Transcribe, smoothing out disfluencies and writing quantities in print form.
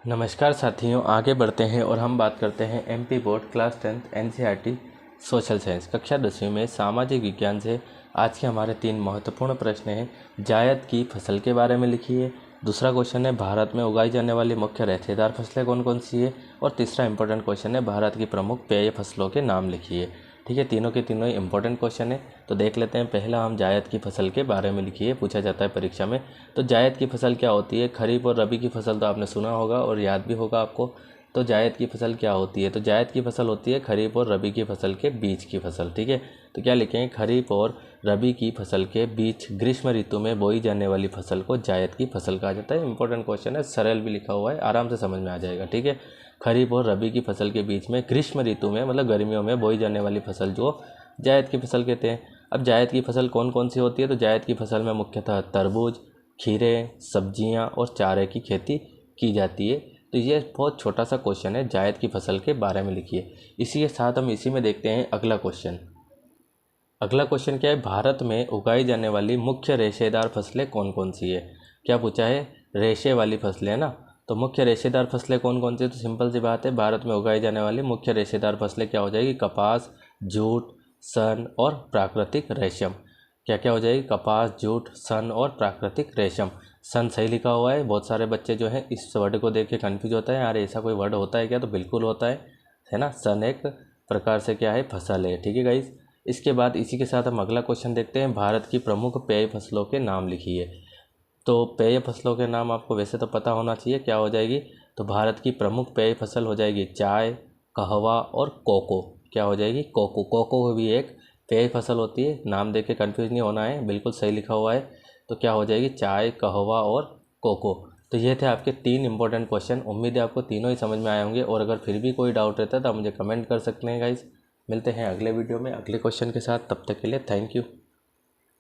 नमस्कार साथियों, आगे बढ़ते हैं और हम बात करते हैं MP board class 10th NCERT social science कक्षा 10वीं में सामाजिक विज्ञान से आज के हमारे 3 महत्वपूर्ण प्रश्न हैं। जायद की फसल के बारे में लिखिए। दूसरा क्वेश्चन है भारत में उगाई जाने वाली मुख्य रेशेदार फसलें कौन कौन सी है। और तीसरा इंपॉर्टेंट क्वेश्चन है भारत की प्रमुख पेय फसलों के नाम लिखिए। ठीक है, तीनों के तीनों ही इंपॉर्टेंट क्वेश्चन है। तो देख लेते हैं। पहला हम जायद की फसल के बारे में लिखिए, पूछा जाता है परीक्षा में। तो जायद की फसल क्या होती है? खरीफ और रबी की फसल तो आपने सुना होगा और याद भी होगा आपको। तो जायद की फसल क्या होती है? तो जायद की फसल होती है खरीफ और रबी की फसल के बीच की फसल। ठीक है, तो क्या लिखेंगे? खरीफ और रबी की फसल के बीच ग्रीष्म ऋतु में बोई जाने वाली फसल को जायद की फसल कहा जाता है। इंपॉर्टेंट क्वेश्चन है, सरल भी लिखा हुआ है, आराम से समझ में आ जाएगा। ठीक है, खरीफ और रबी की फसल के बीच में ग्रीष्म ऋतु में मतलब गर्मियों में बोई जाने वाली फसल जो जायद की फसल कहते हैं। अब जायद की फसल कौन कौन सी होती है? तो जायद की फसल में मुख्यतः तरबूज, खीरे, सब्जियां और चारे की खेती की जाती है। तो ये बहुत छोटा सा क्वेश्चन है, जायद की फसल के बारे में लिखिए। इसी के साथ हम इसी में देखते हैं अगला क्वेश्चन। अगला क्वेश्चन क्या है? भारत में उगाई जाने वाली मुख्य रेशेदार फसलें कौन कौन सी है? क्या पूछा है? रेशे वाली फसलें है ना। तो मुख्य रेशेदार फसलें कौन कौन सी है? तो सिंपल सी बात है, भारत में उगाई जाने वाली मुख्य रेशेदार फसलें क्या हो जाएगी? कपास, जूट, सन और प्राकृतिक रेशम। क्या क्या हो जाएगी? कपास, जूट, सन और प्राकृतिक रेशम। सन सही लिखा हुआ है। बहुत सारे बच्चे जो हैं इस वर्ड को देख के कन्फ्यूज होता है, यार ऐसा कोई वर्ड होता है क्या? तो बिल्कुल होता है ना। सन एक प्रकार से क्या है? फसल है। ठीक है गाइस। इसके बाद इसी के साथ हम अगला क्वेश्चन देखते हैं। भारत की प्रमुख पेय फसलों के नाम लिखिए। तो पेय फसलों के नाम आपको वैसे तो पता होना चाहिए, क्या हो जाएगी? तो भारत की प्रमुख पेय फसल हो जाएगी चाय, कहवा और कोको। क्या हो जाएगी? कोको। कोको भी एक पेय फसल होती है, नाम देख के कन्फ्यूज नहीं होना है, बिल्कुल सही लिखा हुआ है। तो क्या हो जाएगी? चाय, कहवा और कोको। तो ये थे आपके 3 इंपॉर्टेंट क्वेश्चन। उम्मीद है आपको तीनों ही समझ में आए होंगे, और अगर फिर भी कोई डाउट रहता है तो आप मुझे कमेंट कर सकते हैं गाइस। मिलते हैं अगले वीडियो में अगले क्वेश्चन के साथ, तब तक के लिए थैंक यू।